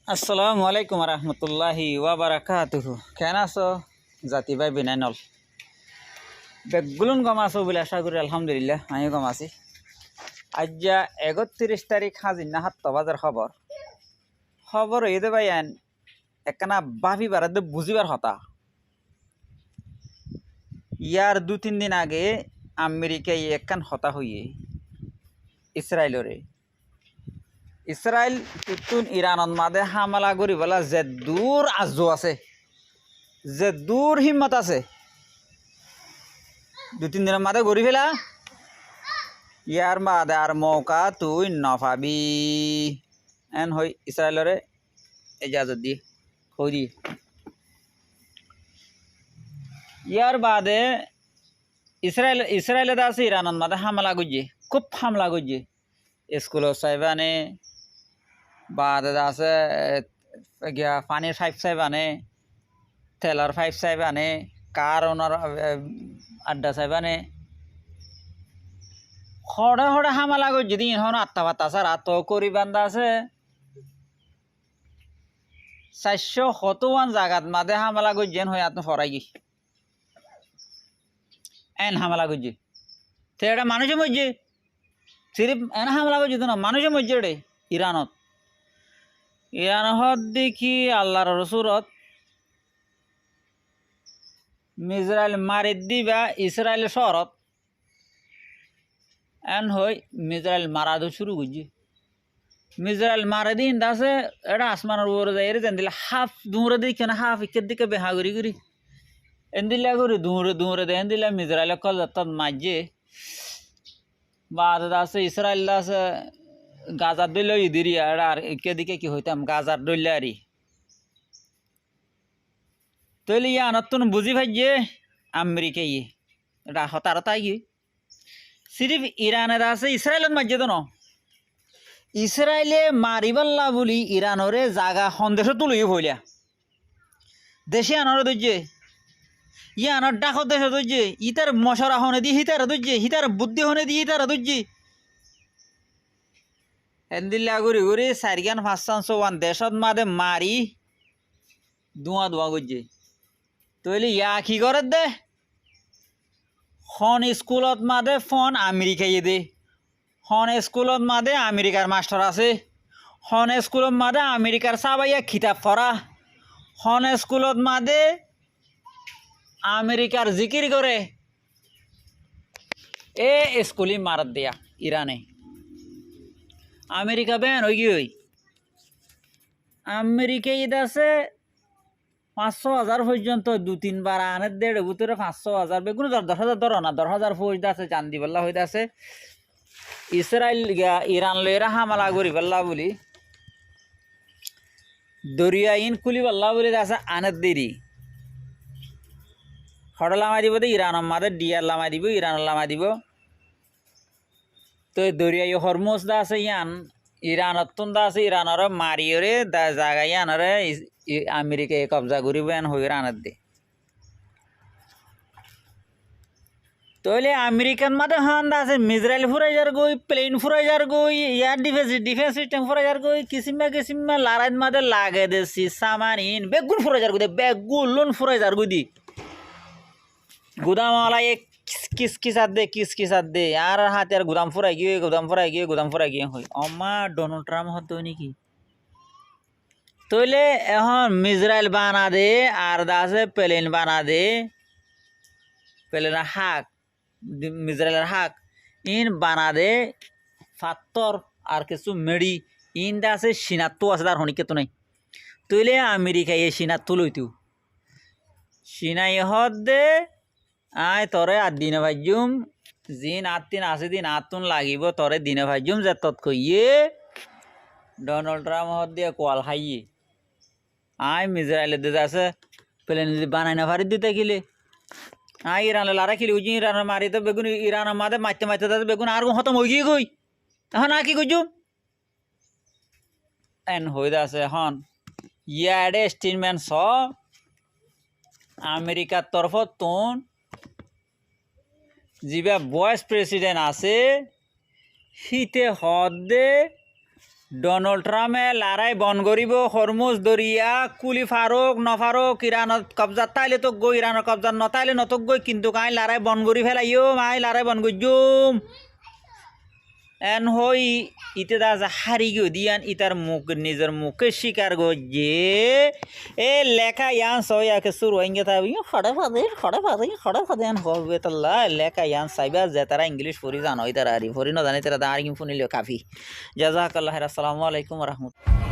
আসসালামু আলাইকুম রহমতুল্লাহি ওয়াবারাকাতুহু। কেন আছো জাতি ভাই বিনাইনল? বেগুলুন গম আছো বলে আশা করি। আলহামদুলিল্লাহ আমিও গম আছি। আজ 31 তারিখ হাজিনা 7 বাজার খবর এদে ভাই একখানা ভাবিবার বুঝিবার হতা। ইয়ার 2-3 দিন আগে আমেরিকায় একখান হতা হইয়ে ইসরায়েল তুতুন ইরানত মাদে হামলা করি বলা যে দূর আজ আছে, যে দূর হিম্মত আছে 2-3 দিনের মাদে গড়ি ফেলা। ইয়ার মাদে আর মৌকা তুই নফাবি এন হই ইসরায়েলরে এজাজত দিয়ে হই দিয়ে। ইয়ার বাদে ইসরায়েলে আছে ইরানত মাদে হামলা করছে, খুব হামলা করছে। স্কুল সাইবানে বাদে আছে পানির পাইপ সাইবানে, তেলর পাইপ সাইবানে, কার ওনার আড্ডা সাইবানে হড়ে হড়ে হামলা করছে। দিন হন আত্মা পাতা স্যার আত করি বান্ধা আছে 400 জায়গাত মাদে হামলা করছেন হয়ে আত্ম ফরাই গি এন হামলা করছে। তো এটা মানুষের মধ্যে সিরিফ এন হামলা করছে তো না, মানুষের মধ্যে রে ইরানত দেখি আল্লাহর রসুরত মিজরাইল মারি দিবা ইসরায়েল শহরত এন হই মিজরাইল মারা শুরু করছে। মিজরাইল মারে দিন দাসে এটা আসমানের উপরে যাই যেন দিলে হাফ দুমরে দিকে না হাফ ইকের দিকে বেহা করি করি এন দিলা করি দুমরে দেন দিলে মিজরাইল কল তত মাঝে বাদ আছে ইসরায়েল দাসে গাজার দইল ইদিরি আর ইকে দিকে কি হইতাম গাজার দইলে আরি তৈলে ইয়া নতুন বুঝি ভাইয়ে আমেরিকা ইয়ে এটা হতার তাই কি সিরিফ ইরানের আছে ইসরায়েলত মাঝে তো ন ইসরায়েলে মারিবাল্লা বলি ইরানরে জাগা সন্দেশ তুলিও হইলা দেশে আনরে দইছে ইয়ে আনার ডাকত দেশে দইছে ইতার মশরা হনে দিয়ে হিতারা দইছে হিতার বুদ্ধি হনে দিয়ে হিতারা দইছে হেন্দিল্লা ঘুরি ঘুরি 4-5 দেশত মাদে মারি ধোঁয়া করছে। তৈলি ইয়া কি করে দে হন স্কুলত মাদে ফোন আমেরিকাই দে, হন স্কুলত মাদে আমেরিকার মাস্টার আছে, হন স্কুলত মাদে আমেরিকার সাবাইয়া খিতাব পড়া, হন স্কুলত মাদে আমেরিকার জিকির করে এ স্কুলি মারত দেয়া ইরানে আমেরিকা বেন হই কি হই আমেরিকা ঈদ আছে 500,000 পর্যন্ত 2-3 বার আনের দেড় ভিতরে 500,000 বেগুন 10,000 ধরো না 10,000 ফৌজ আছে চান্দি পাল্লা হইতে আছে। ইসরায়েল ইরান লইরা হামলা করি পাল্লা বলি দরিয়া ইন খুলি পাল্লা বলি আছে আনের দেরি হড় লামাই দিব তো ইরান মাদের ডিয়ার লামাই দিব ইরান লামাই দিব। তো দরিয়া হরমোজ দা আছে ইয়ান ইরানত দা আছে ইরানর মারিওরে জায়গা ইয়ানরে আমেরিকায় কবজা করিব এন হই রানার দে। তইলে আমেরিকান মাদে হান আছে মিজরাইল ফুরাইজার গই প্লেন ফুরাইজার গই ইয়ার ডিফেন্স সিস্টেম ফুরাইজার গই কিসিমা লারাইত মাদে লাগে দেছি সামানিন বেগুন ফুরাইজার গই বেগুন ফুরাইজার গই দি গুদামওয়ালা এক কিসকিসাত দে আর হাতে আর গুদাম ফুরাই গিয়ে হই অমা ডোনাল্ড ট্রাম্প হতো নাকি। তইলে এখন মিজরাইল বানা দে আর দাসে প্লেন বানা দে প্লেনের হাক মিজরাইলের হাক ইন বানা দে ফাত্তর আর কিছু মেড়ি ইন দা আছে সিনাত্তো আছে তার হনিকে তো নাই। তইলে আমেরিকা এ সিনাত্তো লইতু সিনাই হদ দে আয় তরে আর দিনে ভাজ্যুম জিন 8 দিন আছে দিন 8 লাগিব তরে দিনে ভাজ্যুম যে তৎ কইয়ে ডোনাল্ড ট্রাম্প হদ দিয়ে কোয়াল খাইয়ে আয় মিজরাইলে দিতে আছে প্লেন যদি বানাই না পারি দিতে গেলে আয় ইরানে লারা খেলি উজি ইরানের মারি তো বেগুন ইরানের মাদে মারতে বেগুন আর হতম হয়ে গিয়ে গই এখন আর কি কইছু এন হইতে আছে এখন ইয়াডে স্টেটমেন্ট স আমেরিকার তরফ তোন যিবা ভাইস প্রেসিডেন্ট আছে হিতে হদ দে ডোনাল্ড ট্রাম্পে লারাই বন করিব হরমুজ দরিয়া কুলি ফারুক নফারুক ইরানত কবজা তাইলে তো গই ইরানের কবজা নতাইলে নতক গই কিন্তু কাই লারাই বন করি ফেলাইও মাই লারাই বন গইজুম এন হই ইতে দা যা হারি গো দিয়ান ইতার মুখ নিজের মুখে স্বীকার গজে এ লেখা ইয়ান সয়াকে শুরু হইঙ্গে তা খড়ে ফাদে হবে তাল্লা লেখা ইয়ান সাইবা যে তারা ইংলিশ পড়ি জানো তারা আরি পড়ি না জানি তারা দাঁড়ি শুনিলেও কাফি জাযাকাল্লাহ খাইর আসসালামু আলাইকুম ওয়া রাহমাতুল্লাহ